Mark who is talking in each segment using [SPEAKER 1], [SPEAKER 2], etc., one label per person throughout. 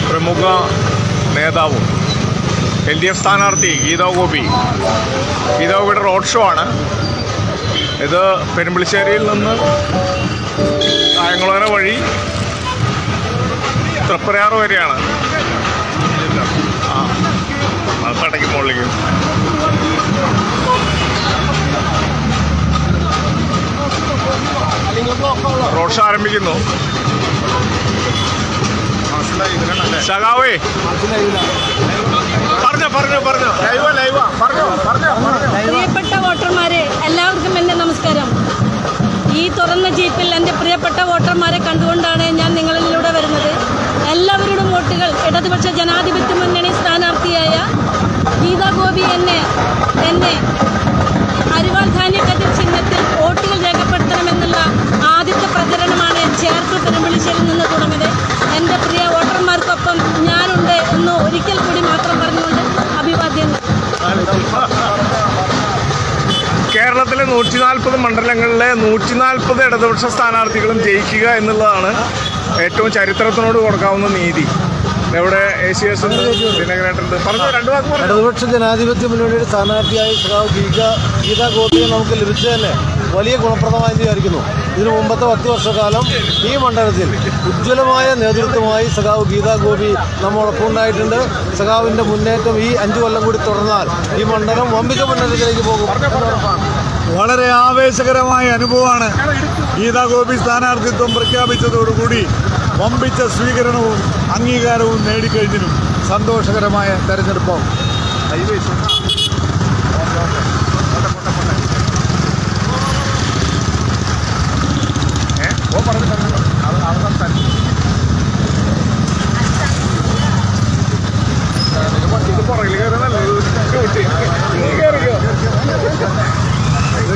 [SPEAKER 1] പ്രമുഖ നേതാവും LDF സ്ഥാനാർത്ഥി ഗീതാ ഗോപിയുടെ റോഡ് ഷോ ആണ് ഇത്. പെരുമ്പിളിശ്ശേരിയിൽ നിന്ന് കായംകുളങ്ങര വഴി തൃപ്പയാറ് വരെയാണ്. തടയ്ക്ക് മുകളിലേക്ക് റോഡ് ഷോ ആരംഭിക്കുന്നു. സഖാവേ
[SPEAKER 2] പ്രിയപ്പെട്ട വോട്ടർമാരെ, എല്ലാവർക്കും എൻ്റെ നമസ്കാരം. ഈ തുറന്ന ജീപ്പിൽ എൻ്റെ പ്രിയപ്പെട്ട വോട്ടർമാരെ കണ്ടുകൊണ്ടാണ് ഞാൻ നിങ്ങളിലൂടെ വരുന്നത്. എല്ലാവരുടെയും വോട്ടുകൾ ഇടതുപക്ഷ ജനാധിപത്യ മുന്നണി സ്ഥാനാർത്ഥിയായ ഗീതാ ഗോപി എന്നെ അരിവാൾ ധാന്യക്കതിർ ചിഹ്നത്തിൽ വോട്ടുകൾ രേഖപ്പെടുത്തണമെന്നുള്ള ആദ്യത്തെ പ്രചരണമാണ് ചേർത്ത് പെരുമ്പിളിശ്ശേരിയിൽ നിന്ന് തുടങ്ങിയത്. എൻ്റെ പ്രിയ വോട്ടർമാർക്കൊപ്പം ഞാനുണ്ട് എന്ന് ഒരിക്കൽ കൂടി മാത്രം പറഞ്ഞുകൊണ്ട് അഭിവാദ്യങ്ങൾ.
[SPEAKER 1] കേരളത്തിലെ 140 മണ്ഡലങ്ങളിലെ 140 ഇടതുപക്ഷ സ്ഥാനാർത്ഥികളും ജയിക്കുക എന്നുള്ളതാണ് ഏറ്റവും ചരിത്രത്തിനോട് കൊടുക്കാവുന്ന നീതി. ഇവിടെ ACS ദിനകരേട്ടുണ്ട്. പറഞ്ഞു രണ്ടു വാക്ക്.
[SPEAKER 3] ഇടതുപക്ഷ ജനാധിപത്യ മുന്നണിയുടെ സ്ഥാനാർത്ഥിയായി സഖാവ് ഗീതാ ഗോപിയെ നമുക്ക് ലഭിച്ചതന്നെ വലിയ ഗുണപ്രദമായി വിചാരിക്കുന്നു. ഇതിനു മുമ്പത്തെ 10 വർഷക്കാലം ഈ മണ്ഡലത്തിൽ ഉജ്ജ്വലമായ നേതൃത്വമായി സഖാവ് ഗീതാ ഗോപി നമ്മോടൊപ്പം ഉണ്ടായിട്ടുണ്ട്. സഖാവിൻ്റെ മുന്നേറ്റം ഈ 5 കൊല്ലം കൂടി തുടർന്നാൽ ഈ മണ്ഡലം വമ്പിച്ച മുന്നേറ്റത്തിലേക്ക് പോകും.
[SPEAKER 4] വളരെ ആവേശകരമായ അനുഭവമാണ്. ഗീതാ ഗോപി സ്ഥാനാർത്ഥിത്വം പ്രഖ്യാപിച്ചതോടുകൂടി വമ്പിച്ച സ്വീകരണവും അംഗീകാരവും നേടിക്കഴിഞ്ഞിനും സന്തോഷകരമായ തെരഞ്ഞെടുപ്പാവും.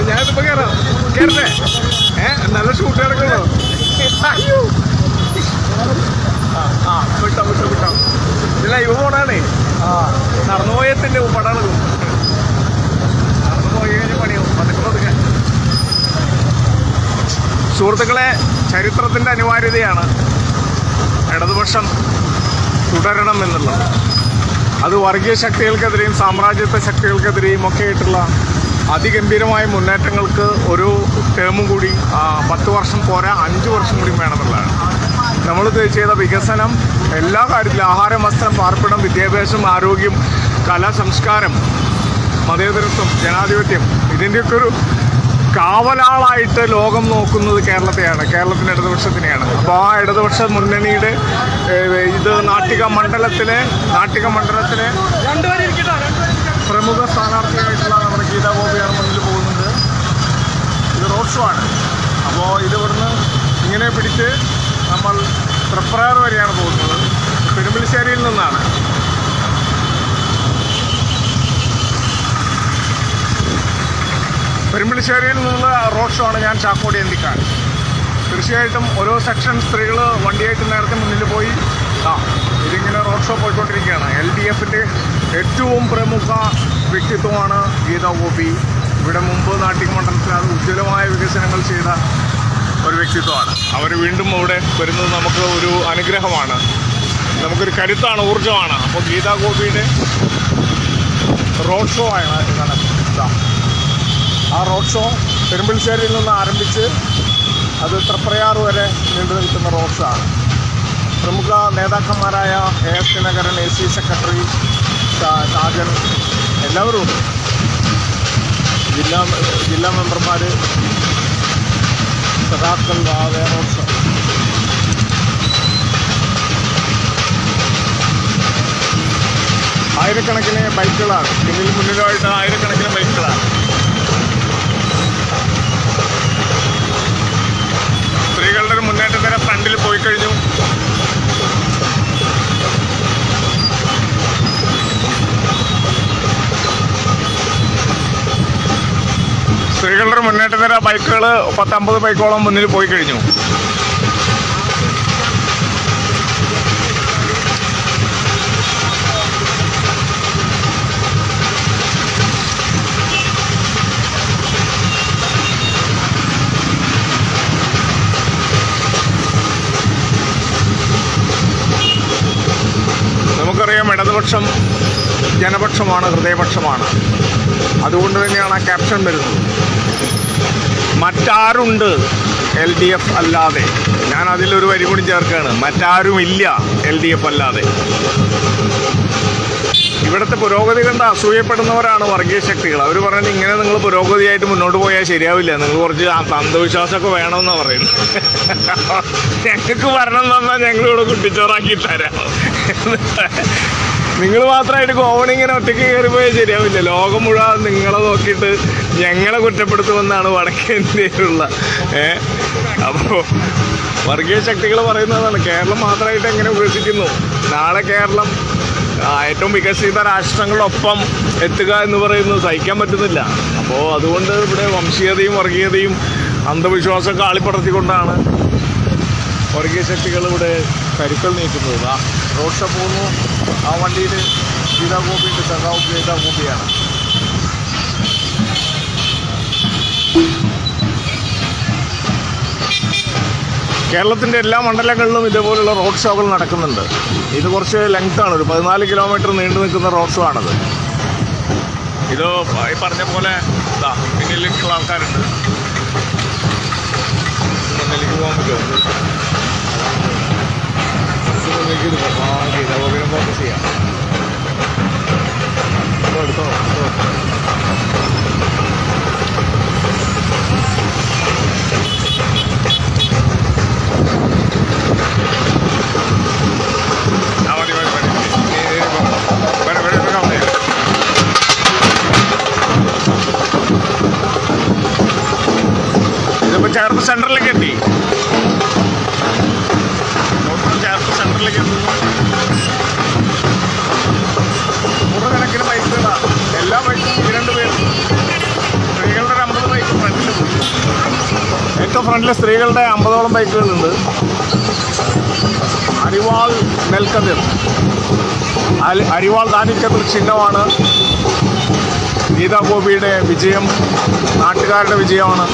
[SPEAKER 1] ഞാനിപ്പോ കേറട്ടെ. നല്ല ഷൂട്ട് കിടക്കണോ? വിട്ടോ ലൈവ് പോണാണേ. നടന്നുപോയത്തിന്റെ പടാണ്. നടന്നുപോയി കഴിഞ്ഞ പണിയാവും. പതുക്കെ സുഹൃത്തുക്കളെ, ചരിത്രത്തിൻ്റെ അനിവാര്യതയാണ് ഇടതുപക്ഷം തുടരണം എന്നുള്ളത്. അത് വർഗീയ ശക്തികൾക്കെതിരെയും സാമ്രാജ്യത്വ ശക്തികൾക്കെതിരെയും ഒക്കെ ആയിട്ടുള്ള അതിഗംഭീരമായ മുന്നേറ്റങ്ങൾക്ക് ഒരു ടേമും കൂടി 10 വർഷം പോരാ, 5 വർഷം കൂടി വേണമെന്നുള്ളതാണ്. നമ്മൾ ചെയ്ത വികസനം എല്ലാ കാര്യത്തിലും ആഹാരം, വസ്ത്രം, പാർപ്പിടം, വിദ്യാഭ്യാസം, ആരോഗ്യം, കല, സംസ്കാരം, മതേതരത്വം, ജനാധിപത്യം, ഇതിൻ്റെയൊക്കെ ഒരു കാവലാളായിട്ട് ലോകം നോക്കുന്നത് കേരളത്തെയാണ്, കേരളത്തിൻ്റെ ഇടതുപക്ഷത്തിനെയാണ്. അപ്പോൾ ആ ഇടതുപക്ഷ മുന്നണിയുടെ ഇത് നാട്ടിക മണ്ഡലത്തിലെ പ്രമുഖ സ്ഥാനാർത്ഥിയായിട്ടുള്ള നമ്മുടെ ഗീതാ ഗോപിയാണ് മുന്നിൽ പോകുന്നത്. ഇത് റോഡ് ഷോ ആണ്. അപ്പോൾ ഇത് ഇവിടുന്ന് ഇങ്ങനെ പിടിച്ച് നമ്മൾ തൃപ്പയാറ് വരെയാണ് പോകുന്നത്. പെരുമ്പിളിശ്ശേരിയിൽ നിന്നാണ്. പെരുമ്പിളിശ്ശേരിയിൽ നിന്നുള്ള റോഡ് ഷോ ആണ്. ഞാൻ ചാക്കോടി എന്തിക്കാൻ. തീർച്ചയായിട്ടും ഓരോ സെക്ഷൻ സ്ത്രീകൾ വണ്ടിയായിട്ട് നേരത്തെ മുന്നിൽ പോയി ഇതിങ്ങനെ റോഡ് ഷോ പോയിക്കൊണ്ടിരിക്കുകയാണ്. LDFൻ്റെ ഏറ്റവും പ്രമുഖ വ്യക്തിത്വമാണ് ഗീതാ ഗോപി. ഇവിടെ മുമ്പ് നാട്ടിക മണ്ഡലത്തിൽ അത് ഉജ്ജ്വലമായ വികസനങ്ങൾ ചെയ്ത ഒരു വ്യക്തിത്വമാണ്. അവർ വീണ്ടും ഇവിടെ വരുന്നത് നമുക്ക് ഒരു അനുഗ്രഹമാണ്, നമുക്കൊരു കരുത്താണ്, ഊർജ്ജമാണ്. അപ്പോൾ ഗീതാ ഗോപിയുടെ റോഡ് ഷോ ആണ്. ആ റോഡ് ഷോ പെരുമ്പിളിശ്ശേരിയിൽ നിന്ന് ആരംഭിച്ച് അത് തൃപ്പയാറ് വരെ നീണ്ടു നിൽക്കുന്ന റോഡ് ഷോ ആണ്. പ്രമുഖ നേതാക്കന്മാരായ AF Dinakaran, AC secretary Shajan, എല്ലാവരും ഉണ്ട്. ജില്ലാ മെമ്പർമാർ, സഖാക്കൾ, റോഡ് ഷോ. ആയിരക്കണക്കിന് ബൈക്കുകളാണ് മുന്നിലായിട്ട്, ആയിരക്കണക്കിന് ബൈക്കുകളാണ്. സ്ത്രീകളുടെ ഒരു മുന്നേറ്റത്തിന് ഫ്രണ്ടിൽ പോയി കഴിഞ്ഞു. സ്ത്രീകളുടെ മുന്നേറ്റത്തിന് ബൈക്കുകൾ 10-50 ബൈക്കോളം മുന്നിൽ പോയി കഴിഞ്ഞു. ഭൂരിപക്ഷം ജനപക്ഷമാണ്, ഹൃദയപക്ഷമാണ്. അതുകൊണ്ട് തന്നെയാണ് ആ ക്യാപ്ഷൻ വരുന്നത്. മറ്റാരുണ്ട് LDF അല്ലാതെ? ഞാൻ അതിലൊരു വരി കൂടി ചേർക്കുകയാണ്, മറ്റാരുമില്ല LDF അല്ലാതെ. ഇവിടുത്തെ പുരോഗതി കണ്ട് അസൂയപ്പെടുന്നവരാണ് വർഗീയ ശക്തികൾ. അവർ പറയുന്നത് ഇങ്ങനെ നിങ്ങൾ പുരോഗതിയായിട്ട് മുന്നോട്ട് പോയാൽ ശരിയാവില്ല, നിങ്ങൾ കുറച്ച് അന്ധവിശ്വാസമൊക്കെ വേണമെന്നാണ് പറയുന്നത്. ഞങ്ങൾക്ക് ഭരണം തന്നാൽ ഞങ്ങളിവിടെ കുട്ടിച്ചോറാക്കി തരാം. നിങ്ങൾ മാത്രമായിട്ട് കോവണിങ്ങനെ ഒറ്റയ്ക്ക് കയറിപ്പോയാൽ ശരിയാവില്ല. ലോകം മുഴുവൻ നിങ്ങളെ നോക്കിയിട്ട് ഞങ്ങളെ കുറ്റപ്പെടുത്തുമെന്നാണ് വടക്കേന്ത്യയിലുള്ള. അപ്പോൾ വർഗീയ ശക്തികൾ പറയുന്നതാണ് കേരളം മാത്രമായിട്ട് എങ്ങനെ വികസിക്കുന്നു. നാളെ കേരളം ഏറ്റവും വികസിത രാഷ്ട്രങ്ങളൊപ്പം എത്തുക എന്ന് പറയുന്നത് സഹിക്കാൻ പറ്റുന്നില്ല. അപ്പോൾ അതുകൊണ്ട് ഇവിടെ വംശീയതയും വർഗീയതയും അന്ധവിശ്വാസമൊക്കെ ആളിപ്പടർത്തിക്കൊണ്ടാണ് വർഗീയ ശക്തികൾ ഇവിടെ കരുക്കൾ നീക്കുന്നത്. റോഡ് ഷോ പോകുന്നു. ആ വണ്ടിയിൽ ഗീതാഗോപിൻ്റെ സഖാവ് ഗീതാഗോപിയാണ്. കേരളത്തിൻ്റെ എല്ലാ മണ്ഡലങ്ങളിലും ഇതേപോലുള്ള റോഡ് ഷോകൾ നടക്കുന്നുണ്ട്. ഇത് കുറച്ച് ലെങ്ത്താണ്, ഒരു 14 കിലോമീറ്റർ നീണ്ടു നിൽക്കുന്ന റോഡ് ഷോ ആണത്. ഇത് ഈ പറഞ്ഞ പോലെ പിന്നിലേക്കുള്ള ആൾക്കാരുണ്ട്. മുന്നിലേക്ക് പോകാൻ പറ്റുമോ? മുന്നിലേക്ക് ഗീതാഗോപിനെ ഫോക്കസ് ചെയ്യാം. എടുത്തോ ചേർപ്പ് സെൻറ്ററിലേക്ക് എത്തി. ചേർപ്പ് സെൻറ്ററിലേക്ക് എത്തുന്നു. നൂറുകണക്കിന് ബൈക്കുകളാണ്. എല്ലാ ബൈക്കും 2 പേര്. സ്ത്രീകളുടെ 50 ബൈക്ക് ഫ്രണ്ടിൽ പോയി. ഏറ്റവും ഫ്രണ്ടിൽ സ്ത്രീകളുടെ 50ഓളം ബൈക്കുകളുണ്ട്. അരിവാൾ നെൽക്കതിർ, അരിവാൾ ധാന്യക്കതിർ ചിഹ്നമാണ്. ഗീതാഗോപിയുടെ വിജയം നാട്ടുകാരുടെ വിജയമാണ്.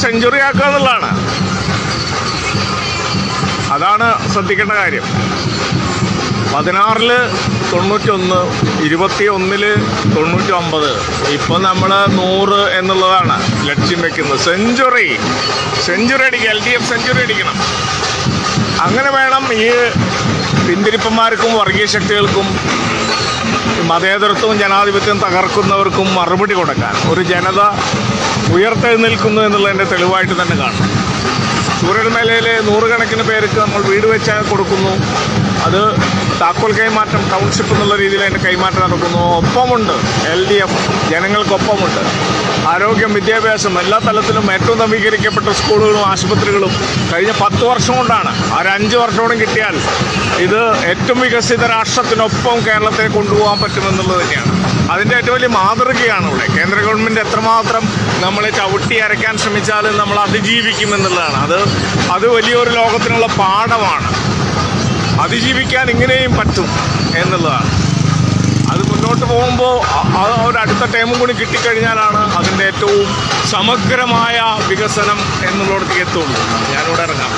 [SPEAKER 1] സെഞ്ചുറി ആക്കുക എന്നുള്ളതാണ്. അതാണ് ശ്രദ്ധിക്കേണ്ട കാര്യം. 16-ൽ 91, 21-ൽ 99, ഇപ്പം നമ്മൾ 100 എന്നുള്ളതാണ് ലക്ഷ്യം വെക്കുന്നത്. സെഞ്ചുറി അടിക്കുക, LDF സെഞ്ചുറി അടിക്കണം. അങ്ങനെ വേണം ഈ പിന്തിരിപ്പന്മാർക്കും വർഗീയ ശക്തികൾക്കും മതേതരത്വവും ജനാധിപത്യവും തകർക്കുന്നവർക്കും മറുപടി കൊടുക്കാൻ. ഒരു ജനത ഉയർത്തെഴുന്നേൽക്കുന്നു എന്നുള്ളതിൻ്റെ തെളിവായിട്ട് തന്നെ കാണും. ചൂരൽമലയിൽ 100 കണക്കിന് പേർക്ക് നമ്മൾ വീട് വെച്ച് കൊടുക്കുന്നു. അത് താക്കോൽ കൈമാറ്റം, ടൗൺഷിപ്പ് എന്നുള്ള രീതിയിൽ അതിൻ്റെ കൈമാറ്റം നടക്കുന്നു. ഒപ്പമുണ്ട് LDF, ജനങ്ങൾക്കൊപ്പമുണ്ട്. ആരോഗ്യം, വിദ്യാഭ്യാസം എല്ലാ തലത്തിലും ഏറ്റവും നവീകരിക്കപ്പെട്ട സ്കൂളുകളും ആശുപത്രികളും കഴിഞ്ഞ 10 വർഷം കൊണ്ടാണ്. ആ ഒരു 5 വർഷത്തോടെ കിട്ടിയാൽ ഇത് ഏറ്റവും വികസിത രാഷ്ട്രത്തിനൊപ്പം കേരളത്തെ കൊണ്ടുപോകാൻ പറ്റുമെന്നുള്ളത് തന്നെയാണ്. അതിൻ്റെ ഏറ്റവും വലിയ മാതൃകയാണ് ഇവിടെ. കേന്ദ്ര ഗവൺമെൻറ് എത്രമാത്രം നമ്മളെ ചവിട്ടി അരയ്ക്കാൻ ശ്രമിച്ചാലും നമ്മൾ അതിജീവിക്കുമെന്നുള്ളതാണ്. അത് വലിയൊരു ലോകത്തിനുള്ള പാഠമാണ്. അതിജീവിക്കാൻ ഇങ്ങനെയും പറ്റും എന്നുള്ളതാണ്. അത് മുന്നോട്ട് പോകുമ്പോൾ ഒരു അടുത്ത ടൈമും കൂടി കിട്ടിക്കഴിഞ്ഞാലാണ് അതിൻ്റെ ഏറ്റവും സമഗ്രമായ വികസനം എന്നുള്ളിടത്തേക്ക് എത്തുള്ളൂ. ഞാനിവിടെ ഇറങ്ങാം.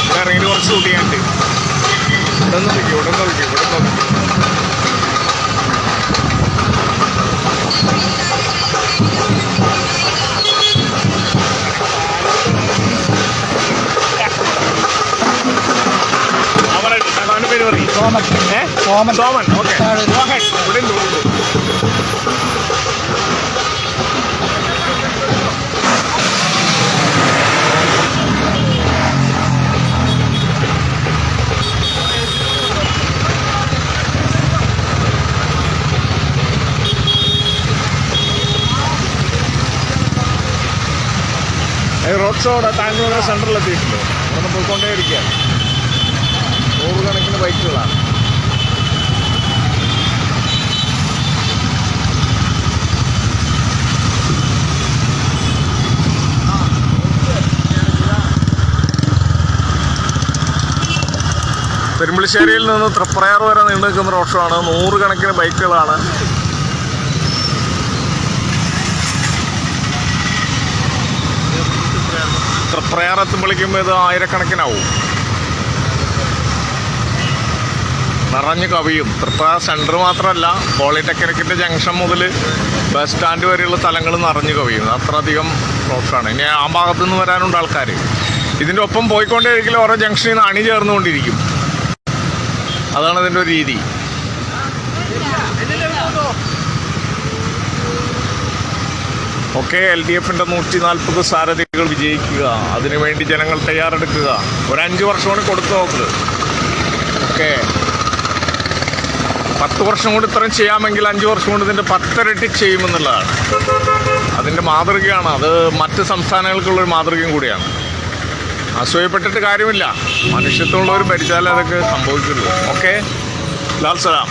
[SPEAKER 1] ഇവിടെ ഇറങ്ങി കുറച്ച് കൂട്ടിയാണ്ട് ഇവിടെ നോക്കി. അവൻ്റെ പേര് പറയും. സോമൻ. ഓക്കെ, ഇവിടെ ഉണ്ട്. റോഡ് ഷോ താങ്കൾ സെൻറ്ററിലെത്തിയിട്ടുണ്ട്. അവിടെ പോയിക്കൊണ്ടേയിരിക്കുകയാണ്. 100 കണക്കിന് ബൈക്കുകളാണ്. പെരുമ്പളിശ്ശേരിയിൽ നിന്ന് തൃപ്രയാർ വരെ നീണ്ടു നിൽക്കുന്ന റോഡ് ഷോ ആണ്. 100 കണക്കിന് ബൈക്കുകളാണ്. തൃപ്രയാർ എത്തുമ്പോഴേക്കും ഇത് 1000കണക്കിനാവും. നിറഞ്ഞ് കവിയും. തൃപ്രയാർ സെൻറ്റർ മാത്രമല്ല, പോളിടെക്നിക്കിൻ്റെ ജംഗ്ഷൻ മുതൽ ബസ് സ്റ്റാൻഡ് വരെയുള്ള സ്ഥലങ്ങൾ നിറഞ്ഞ് കവിയും. അത്രയധികം റോഡ്സാണ്. ഇനി ആ ഭാഗത്തു നിന്ന് വരാനുണ്ട് ആൾക്കാർ. ഇതിൻ്റെ ഒപ്പം പോയിക്കൊണ്ടേയിരിക്കലും ഓരോ ജംഗ്ഷനിൽ നിന്ന് അണി ചേർന്നുകൊണ്ടിരിക്കും. അതാണ് ഇതിൻ്റെ ഒരു രീതി. ഒക്കെ LDFൻ്റെ 140 സാരഥികൾ വിജയിക്കുക. അതിനുവേണ്ടി ജനങ്ങൾ തയ്യാറെടുക്കുക. ഒരു 5 വർഷമാണ് കൊടുത്തു നോക്കുക. ഓക്കെ, 10 വർഷം കൊണ്ട് ഇത്രയും ചെയ്യാമെങ്കിൽ 5 വർഷം കൊണ്ട് ഇതിൻ്റെ 10 ഇരട്ടി ചെയ്യുമെന്നുള്ളതാണ്. അതിൻ്റെ മാതൃകയാണ്. അത് മറ്റ് സംസ്ഥാനങ്ങൾക്കുള്ളൊരു മാതൃകയും കൂടിയാണ്. അസൂയപ്പെട്ടിട്ട് കാര്യമില്ല. മനുഷ്യത്വമുള്ളവർ ഭരിച്ചാലേ അതൊക്കെ സംഭവിക്കുള്ളൂ. ഓക്കെ, ലാൽ സലാം.